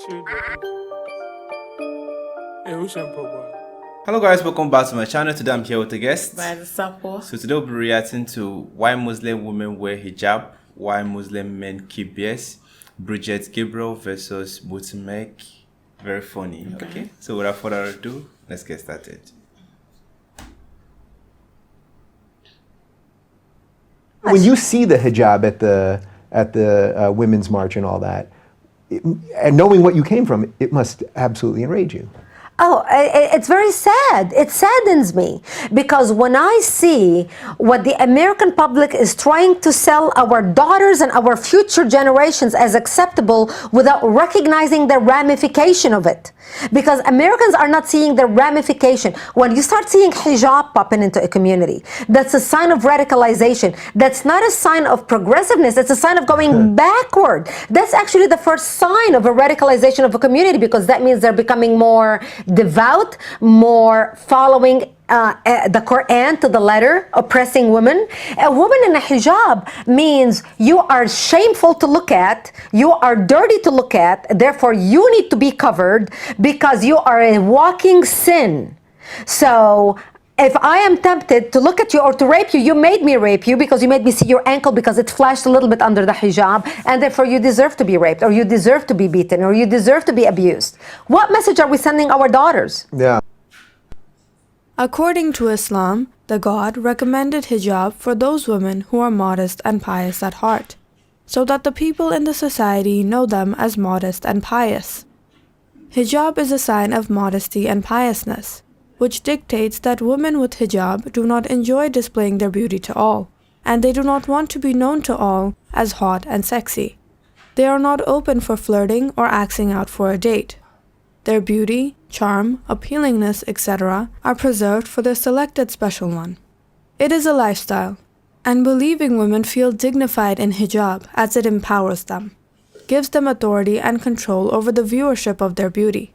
Hello guys, welcome back to my channel. Today I'm here with a guest. So today we'll be reacting to why Muslim women wear hijab, why Muslim men keep beards, Brigitte Gabriel versus Mufti Menk. Very funny. Okay, so without further ado, let's get started. When you see the hijab at the Women's March and all that, and knowing what you came from, it must absolutely enrage you. Oh, it's very sad. It saddens me because when I see what the American public is trying to sell our daughters and our future generations as acceptable without recognizing the ramification of it. Because Americans are not seeing the ramification. When you start seeing hijab popping into a community, that's a sign of radicalization. That's not a sign of progressiveness. It's a sign of going backward. That's actually the first sign of a radicalization of a community, because that means they're becoming more devout, more following the Quran to the letter, oppressing women. A woman in a hijab means you are shameful to look at, you are dirty to look at, therefore you need to be covered because you are a walking sin. So if I am tempted to look at you or to rape you, you made me rape you because you made me see your ankle because it flashed a little bit under the hijab, and therefore you deserve to be raped, or you deserve to be beaten, or you deserve to be abused. What message are we sending our daughters? Yeah. According to Islam, the God recommended hijab for those women who are modest and pious at heart, so that the people in the society know them as modest and pious. Hijab is a sign of modesty and piousness, which dictates that women with hijab do not enjoy displaying their beauty to all, and they do not want to be known to all as hot and sexy. They are not open for flirting or asking out for a date. Their beauty, charm, appealingness, etc. are preserved for their selected special one. It is a lifestyle, and believing women feel dignified in hijab as it empowers them, gives them authority and control over the viewership of their beauty.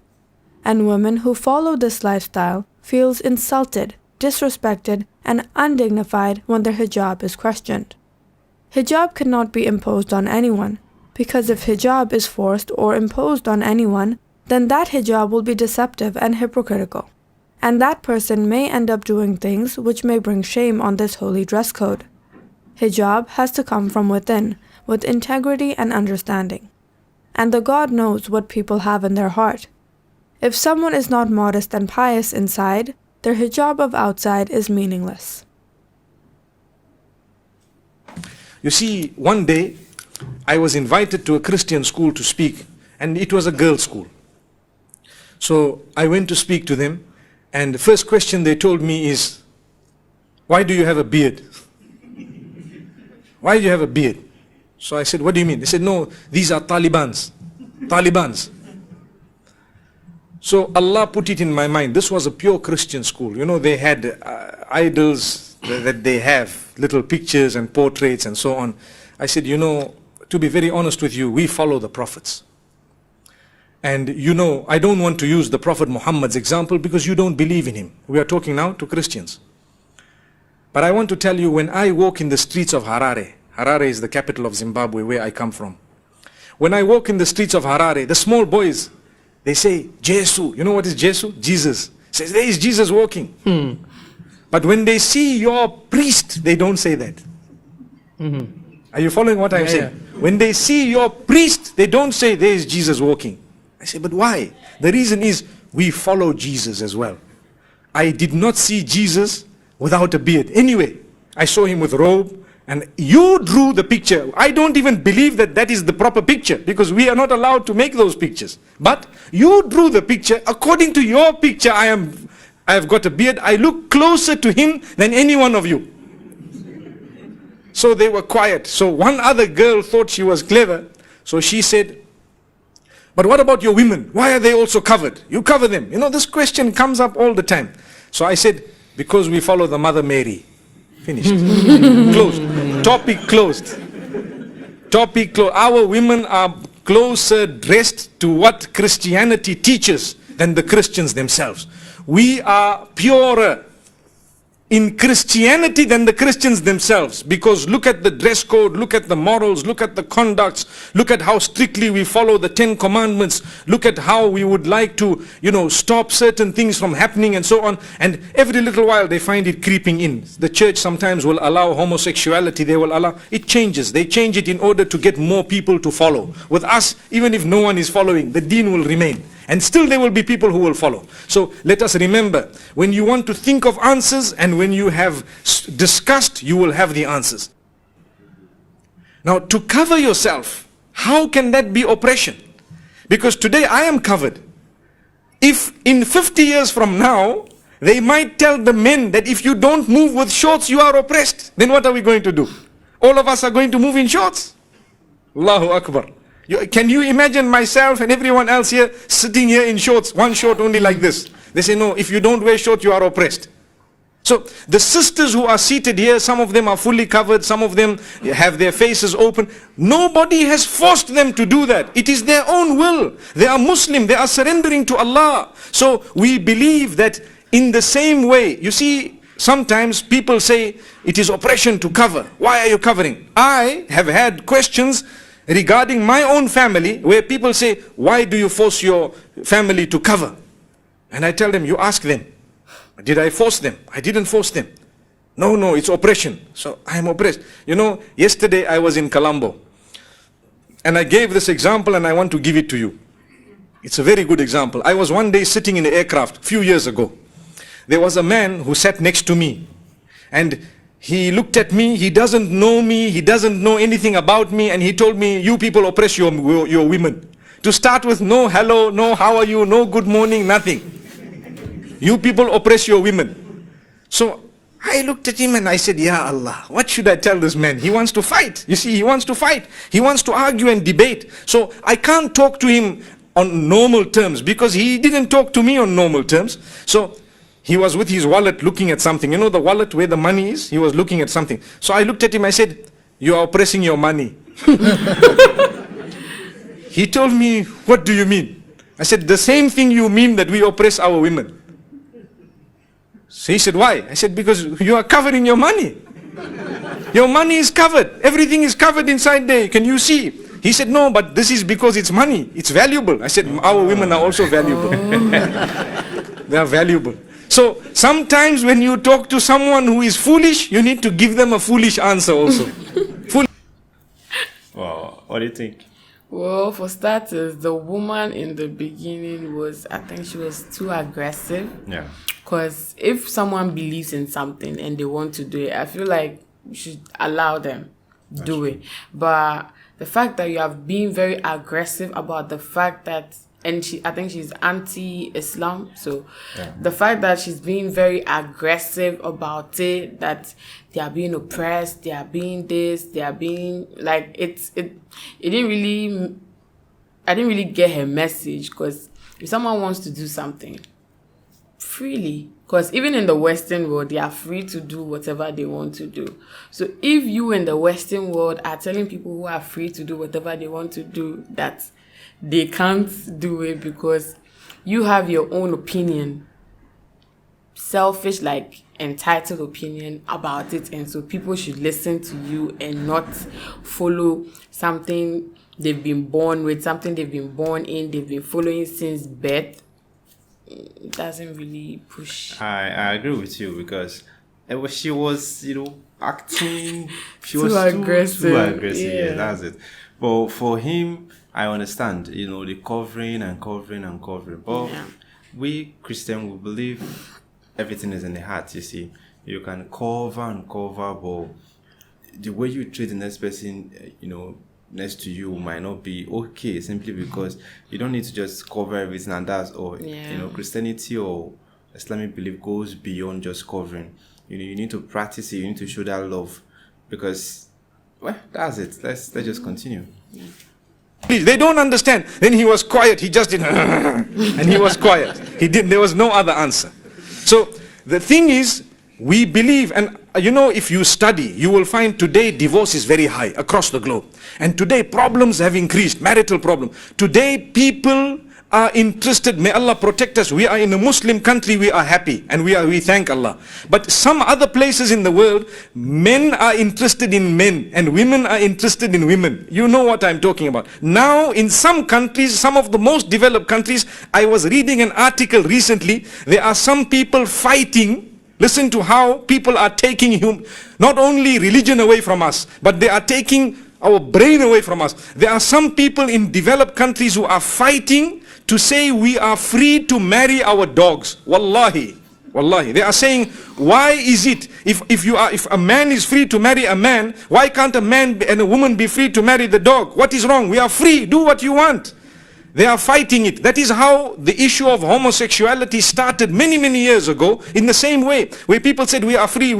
And women who follow this lifestyle feels insulted, disrespected, and undignified when their hijab is questioned. Hijab cannot be imposed on anyone, because if hijab is forced or imposed on anyone, then that hijab will be deceptive and hypocritical, and that person may end up doing things which may bring shame on this holy dress code. Hijab has to come from within, with integrity and understanding. And the God knows what people have in their heart. If someone is not modest and pious inside, their hijab of outside is meaningless. You see, one day I was invited to a Christian school to speak, and it was a girls' school. So I went to speak to them, and the first question they told me is, "Why do you have a beard? Why do you have a beard?" So I said, "What do you mean?" They said, "No, these are Talibans." So Allah put it in my mind. This was a pure Christian school. You know, they had idols that they have, little pictures and portraits and so on. I said, you know, to be very honest with you, we follow the prophets. And you know, I don't want to use the Prophet Muhammad's example because you don't believe in him. We are talking now to Christians. But I want to tell you, when I walk in the streets of Harare, Harare is the capital of Zimbabwe, where I come from. When I walk in the streets of Harare, the small boys, they say, "Jesu." You know what is Jesu? Jesus. Says, "There is Jesus walking." But when they see your priest, they don't say that. Are you following what I'm saying? When they see your priest, they don't say, "There is Jesus walking." I say, but why? The reason is, we follow Jesus as well. I did not see Jesus without a beard. Anyway, I saw him with robe, and you drew the picture. I don't even believe that that is the proper picture, because we are not allowed to make those pictures. But you drew the picture. According to your picture, I have got a beard. I look closer to him than any one of you. So they were quiet. So one other girl thought she was clever. So she said, "But what about your women? Why are they also covered? You cover them." You know, this question comes up all the time. So I said, "Because we follow the Mother Mary." Finished. Closed. Topic closed. Topic closed. Our women are closer dressed to what Christianity teaches than the Christians themselves. We are purer. in Christianity than the Christians themselves, because look at the dress code, look at the morals, look at the conducts, look at how strictly we follow the 10 commandments, look at how we would like to, stop certain things from happening and so on. And every little while they find it creeping in. The church sometimes will allow homosexuality, they will allow, it changes. They change it in order to get more people to follow. With us, even if no one is following, the deen will remain. And still there will be people who will follow. So let us remember, when you want to think of answers and when you have discussed, you will have the answers. Now, to cover yourself, how can that be oppression? Because today I am covered. If in 50 years from now, they might tell the men that if you don't move with shorts, you are oppressed, then what are we going to do? All of us are going to move in shorts. Allahu Akbar. Can you imagine myself and everyone else here sitting here in shorts, one short only like this? They say, no, if you don't wear shorts, you are oppressed. So the sisters who are seated here, some of them are fully covered, some of them have their faces open. Nobody has forced them to do that. It is their own will. They are Muslim, they are surrendering to Allah. So we believe that in the same way, you see, sometimes people say it is oppression to cover. Why are you covering? I have had questions regarding my own family, where people say, why do you force your family to cover? And I tell them, you ask them. Did I force them? I didn't force them. No, it's oppression. So I am oppressed. Yesterday I was in Colombo. And I gave this example and I want to give it to you. It's a very good example. I was one day sitting in an aircraft a few years ago. There was a man who sat next to me. And he looked at me, he doesn't know me, he doesn't know anything about me, and he told me, you people oppress your women. To start with, no hello, no how are you, no good morning, nothing. You people oppress your women. So I looked at him and I said, Ya Allah, what should I tell this man? He wants to fight. You see, he wants to fight. He wants to argue and debate. So I can't talk to him on normal terms because he didn't talk to me on normal terms. So he was with his wallet looking at something. You know the wallet where the money is? He was looking at something. So I looked at him, I said, you are oppressing your money. He told me, what do you mean? I said, the same thing you mean that we oppress our women. So he said, why? I said, because you are covering your money. Your money is covered. Everything is covered inside there. Can you see? He said, no, but this is because it's money. It's valuable. I said, our women are also valuable. They are valuable. So sometimes when you talk to someone who is foolish, you need to give them a foolish answer also. Wow, what do you think? Well, for starters, the woman in the beginning I think she was too aggressive. Yeah. Because if someone believes in something and they want to do it, I feel like we should allow them do it. But the fact that you have been very aggressive about the fact that, and I think she's anti-Islam, so yeah. The fact that she's being very aggressive about it, that they are being oppressed, they are being this, they are being like it didn't really, I didn't really get her message. Because if someone wants to do something freely, because even in the Western world, they are free to do whatever they want to do. So if you in the Western world are telling people who are free to do whatever they want to do that they can't do it because you have your own opinion, selfish, like entitled opinion about it, and so people should listen to you and not follow something they've been born with, something they've been born in, they've been following since birth. It doesn't really push. I agree with you because she was, acting. She too was aggressive. Too aggressive. Yeah. Yeah, that's it. But for him, I understand, the covering and covering and covering. But yeah. We Christian, we believe everything is in the heart, you see. You can cover and cover, but the way you treat the next person, next to you might not be okay, simply because you don't need to just cover everything and that's all. Yeah. Christianity or Islamic belief goes beyond just covering. You need to practice it, you need to show that love. Because, that's it. Let's just continue. Yeah. They don't understand. Then he was quiet. He just did, and he was quiet. There was no other answer. So the thing is, we believe, and if you study, you will find today divorce is very high across the globe. And today problems have increased, marital problem. Today people are interested, may Allah protect us, we are in a Muslim country, we are happy and we thank Allah. But some other places in the world, men are interested in men and women are interested in women. You know what I'm talking about. Now in some countries, some of the most developed countries, I was reading an article recently, there are some people fighting. Listen to how people are taking not only religion away from us, but they are taking our brain away from us. There are some people in developed countries who are fighting to say we are free to marry our dogs. Wallahi. Wallahi. They are saying, why is it, if a man is free to marry a man, why can't a man and a woman be free to marry the dog? What is wrong? We are free. Do what you want. They are fighting it. That is how the issue of homosexuality started many, many years ago, in the same way, where people said we are free,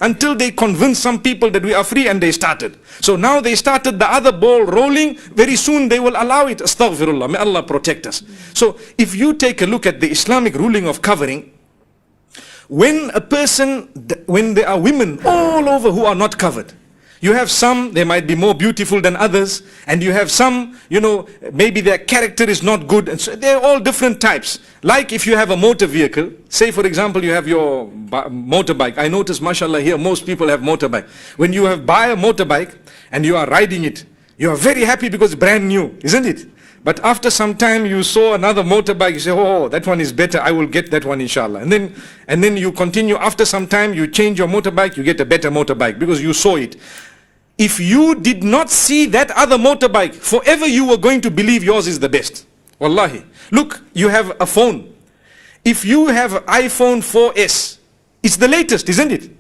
until they convinced some people that we are free and they started. So now they started the other ball rolling, very soon they will allow it. Astaghfirullah, may Allah protect us. So if you take a look at the Islamic ruling of covering, when there are women all over who are not covered, you have some, they might be more beautiful than others, and you have some, maybe their character is not good, and so they're all different types. Like if you have a motor vehicle, say for example you have your motorbike. I notice, mashallah, here most people have motorbike. When you buy a motorbike and you are riding it, you are very happy because it's brand new, isn't it? But after some time you saw another motorbike, you say, oh, that one is better, I will get that one inshallah. And then you continue, after some time you change your motorbike, you get a better motorbike because you saw it. If you did not see that other motorbike, forever you were going to believe yours is the best. Wallahi. Look, you have a phone. If you have iPhone 4S, it's the latest, isn't it?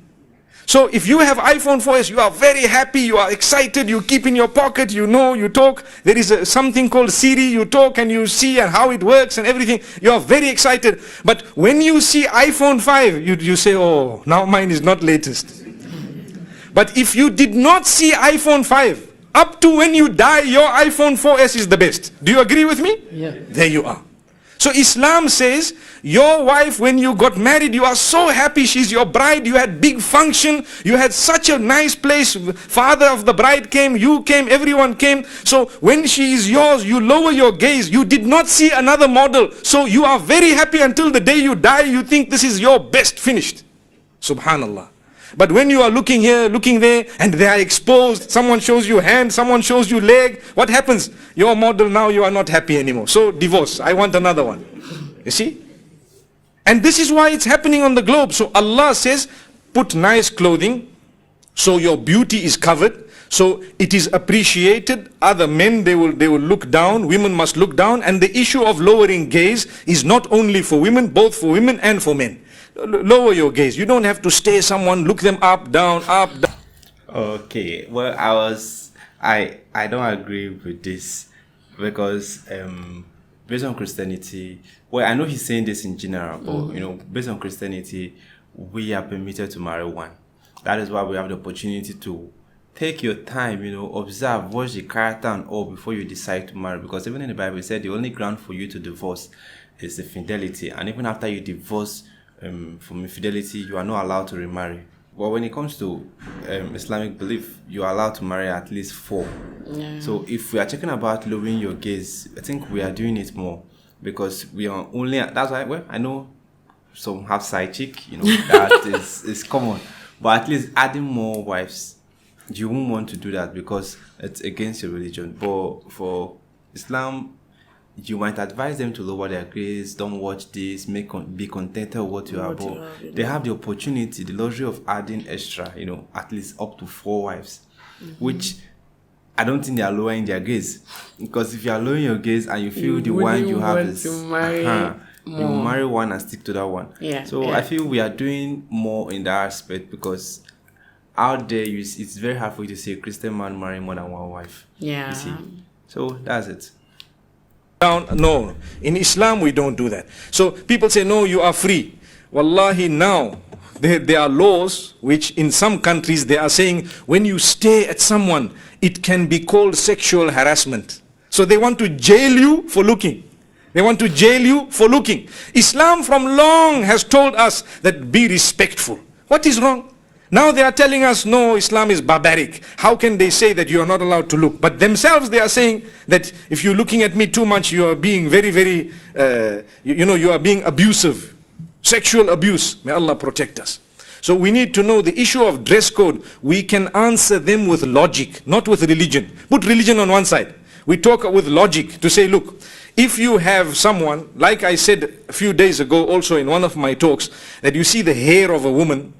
So if you have iPhone 4S, you are very happy, you are excited, you keep in your pocket, you talk. There is something called Siri, you talk and you see and how it works and everything. You are very excited. But when you see iPhone 5, you say, oh, now mine is not latest. But if you did not see iPhone 5, up to when you die, your iPhone 4S is the best. Do you agree with me? Yeah. There you are. So Islam says, your wife, when you got married, you are so happy, she's your bride, you had big function, you had such a nice place, father of the bride came, you came, everyone came. So when she is yours, you lower your gaze, you did not see another model. So you are very happy until the day you die, you think this is your best, finished. Subhanallah. But when you are looking here, looking there, and they are exposed, someone shows you hand, someone shows you leg, what happens? Your model, now you are not happy anymore. So divorce, I want another one. You see? And this is why it's happening on the globe. So Allah says, put nice clothing, so your beauty is covered, so it is appreciated. Other men, they will look down, women must look down, and the issue of lowering gaze is not only for women, both for women and for men. Lower your gaze. You don't have to stare someone, look them up, down, up, down. Okay, well, I don't agree with this because based on Christianity, well, I know he's saying this in general, but based on Christianity, we are permitted to marry one. That is why we have the opportunity to take your time, observe, watch the character and all before you decide to marry. Because even in the Bible, it said the only ground for you to divorce is infidelity, and even after you divorce from infidelity, you are not allowed to remarry. But when it comes to Islamic belief, you are allowed to marry at least 4. Yeah. So if we are talking about lowering your gaze, I think we are doing it more because we are only. That's why. Well, I know some have side chick, that is common. But at least adding more wives, you won't want to do that because it's against your religion. But for Islam, you might advise them to lower their gaze, don't watch this, be contented with what you have. But they have the opportunity, the luxury of adding extra, at least up to 4 wives, which I don't think they are lowering their gaze. Because if you are lowering your gaze and you feel the one you have is, you will marry one and stick to that one. Yeah. So I feel we are doing more in that aspect because out there, it's very hard for you to see a Christian man marry more than one wife. Yeah. You see? So that's it. No, in Islam we don't do that. So people say, no, you are free. Wallahi, now there are laws which in some countries they are saying when you stay at someone, it can be called sexual harassment. So they want to jail you for looking. They want to jail you for looking. Islam from long has told us that be respectful. What is wrong? Now they are telling us, no, Islam is barbaric. How can they say that you are not allowed to look? But themselves they are saying that if you're looking at me too much, you are being very, very, you are being abusive. Sexual abuse. May Allah protect us. So we need to know the issue of dress code. We can answer them with logic, not with religion. Put religion on one side. We talk with logic to say, look, if you have someone, like I said a few days ago also in one of my talks, that you see the hair of a woman,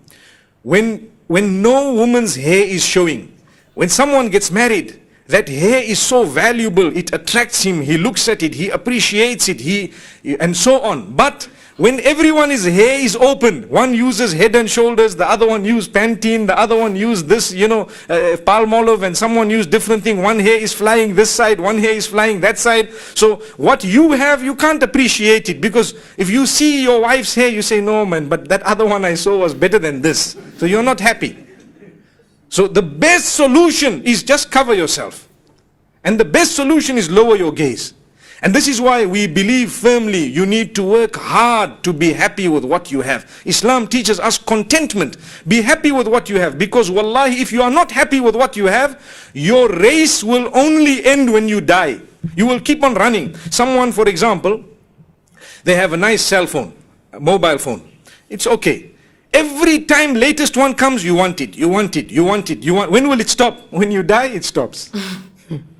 when no woman's hair is showing, when someone gets married, that hair is so valuable, it attracts him, he looks at it, he appreciates it, and so on. But when everyone's hair is open, one uses Head and Shoulders, the other one uses Pantene, the other one uses this, Palmolive, and someone use different thing. One hair is flying this side, one hair is flying that side. So what you have, you can't appreciate it, because if you see your wife's hair, you say, no man, but that other one I saw was better than this. So you're not happy. So the best solution is just cover yourself. And the best solution is lower your gaze. And this is why we believe firmly you need to work hard to be happy with what you have. Islam teaches us contentment. Be happy with what you have. Because wallahi, if you are not happy with what you have, your race will only end when you die. You will keep on running. Someone, for example, they have a nice cell phone, a mobile phone. It's okay. Every time latest one comes, you want it, you want it, you want it, you want. When will it stop? When you die, it stops.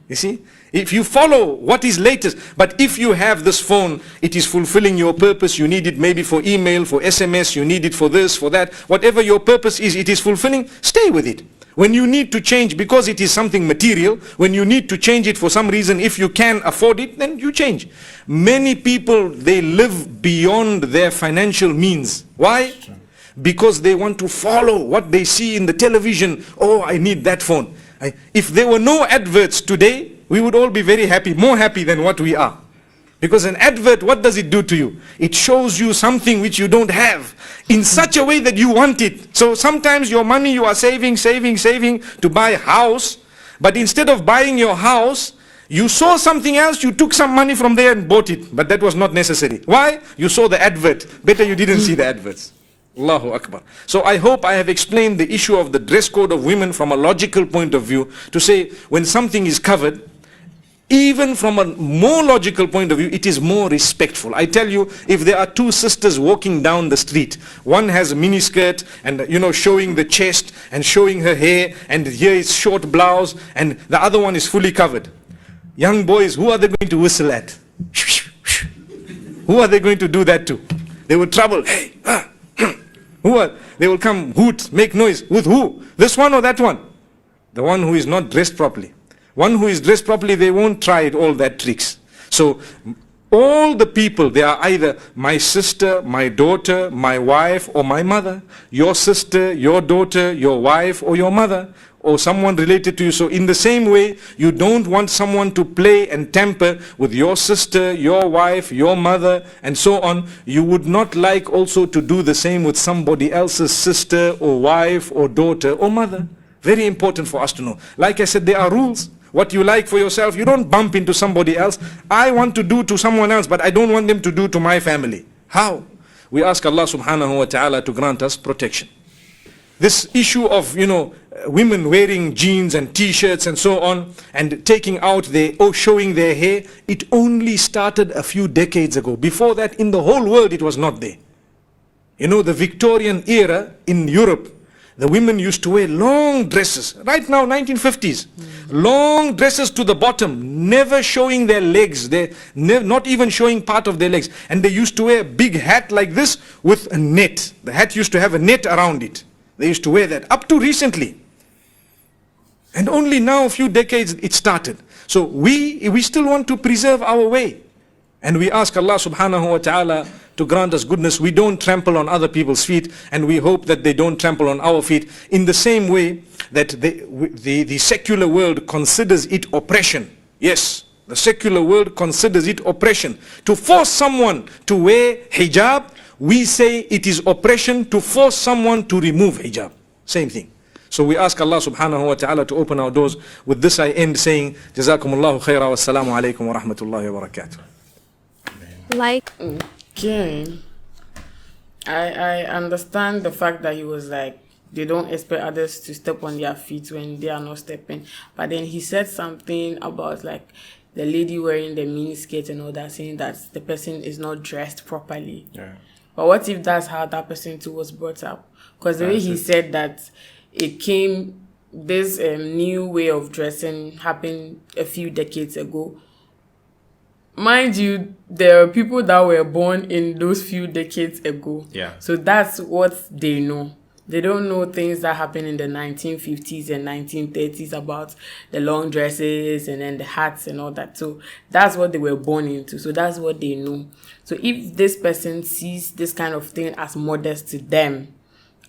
You see? If you follow what is latest, but if you have this phone, it is fulfilling your purpose, you need it maybe for email, for SMS, you need it for this, for that, whatever your purpose is, it is fulfilling, stay with it. When you need to change because it is something material, when you need to change it for some reason, if you can afford it, then you change. Many people, they live beyond their financial means. Why? Because they want to follow what they see in the television. Oh, I need that phone. If there were no adverts today, we would all be very happy, more happy than what we are. Because an advert, what does it do to you? It shows you something which you don't have in such a way that you want it. So sometimes your money you are saving to buy a house, but instead of buying your house, you saw something else, you took some money from there and bought it, but that was not necessary. Why? You saw the advert. Better you didn't see the adverts. Allahu Akbar. So I hope I have explained the issue of the dress code of women from a logical point of view, to say when something is covered, even from a more logical point of view, it is more respectful. I tell you, if there are two sisters walking down the street, one has a mini skirt and showing the chest and showing her hair, and here is short blouse, and the other one is fully covered. Young boys, who are they going to whistle at? Who are they going to do that to? They will trouble. Hey, they will come, hoot, make noise. With who? This one or that one? The one who is not dressed properly. One who is dressed properly, they won't try it, all that tricks. So all the people, they are either my sister, my daughter, my wife, or my mother. Your sister, your daughter, your wife, or your mother, or someone related to you. So in the same way, you don't want someone to play and tamper with your sister, your wife, your mother, and so on. You would not like also to do the same with somebody else's sister, or wife, or daughter, or mother. Very important for us to know. Like I said, there are rules. What you like for yourself, you don't bump into somebody else. I want to do to someone else, but I don't want them to do to my family. How? We ask Allah subhanahu wa ta'ala to grant us protection. This issue of, women wearing jeans and t-shirts and so on, and taking out showing their hair, it only started a few decades ago. Before that, in the whole world, it was not there. The Victorian era in Europe, the women used to wear long dresses. Right now, 1950s. Long dresses to the bottom, never showing their legs. Not even showing part of their legs. And they used to wear a big hat like this with a net. The hat used to have a net around it. They used to wear that up to recently. And only now, a few decades, it started. So we still want to preserve our way. And we ask Allah subhanahu wa ta'ala to grant us goodness. We don't trample on other people's feet, and we hope that they don't trample on our feet. In the same way that the secular world considers it oppression. Yes, the secular world considers it oppression. To force someone to wear hijab, we say it is oppression to force someone to remove hijab. Same thing. So we ask Allah subhanahu wa ta'ala to open our doors. With this I end saying, Jazakumullahu khaira wa assalamu alaikum wa rahmatullahi wa barakatuh. Okay. I understand the fact that he was like they don't expect others to step on their feet when they are not stepping. But then he said something about like the lady wearing the mini skirt and all that, saying that the person is not dressed properly. Yeah. But what if that's how that person too was brought up? Because the way he said that it came, this new way of dressing happened a few decades ago. Mind you, there are people that were born in those few decades ago. Yeah. So that's what they know. They don't know things that happened in the 1950s and 1930s about the long dresses and then the hats and all that. So that's what they were born into. So that's what they know. So if this person sees this kind of thing as modest to them,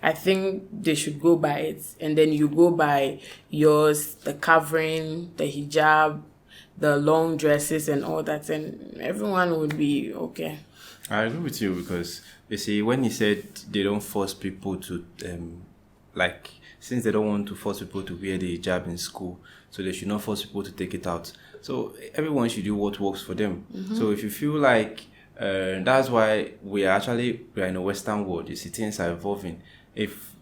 I think they should go by it. And then you go by yours, the covering, the hijab, the long dresses and all that, and everyone would be okay. I agree with you, because you see, when he said they don't force people to, like, since they don't want to force people to wear the hijab in school, so they should not force people to take it out. So everyone should do what works for them. So if you feel like, that's why we are in a Western world, you see, things are evolving. If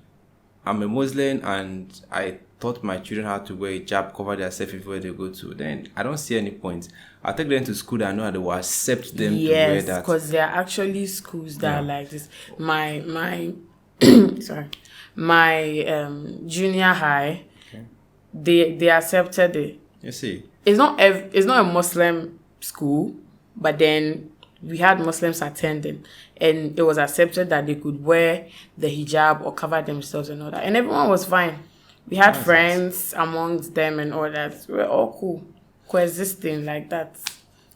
I'm a Muslim and I taught my children how to wear hijab, cover themselves everywhere they go to, then I don't see any point. I'll take them to school that I know that they will accept them to wear that. Yes, because there are actually schools that are like this. My junior high, they accepted it. You see, It's not a Muslim school, but then we had Muslims attending, and it was accepted that they could wear the hijab or cover themselves and all that, and everyone was fine. We had friends amongst them and all that. We were all cool, coexisting like that.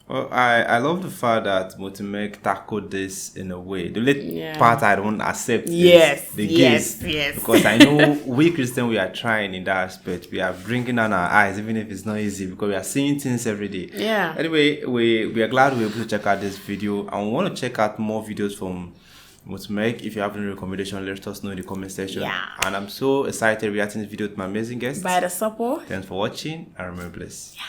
well, I love the fact that Mufti Menk tackled this in a way. The only part I don't accept is the gays. Yes. Because I know we Christian, we are trying in that aspect. We are bringing down our eyes, even if it's not easy, because we are seeing things every day. Yeah. Anyway, we are glad we were able to check out this video, and we want to check out more videos from Mufti Menk. If you have any recommendation, let us know in the comment section. Yeah. And I'm so excited reacting to this video with my amazing guests. By the support. Thanks for watching, and remember, bless. Yeah.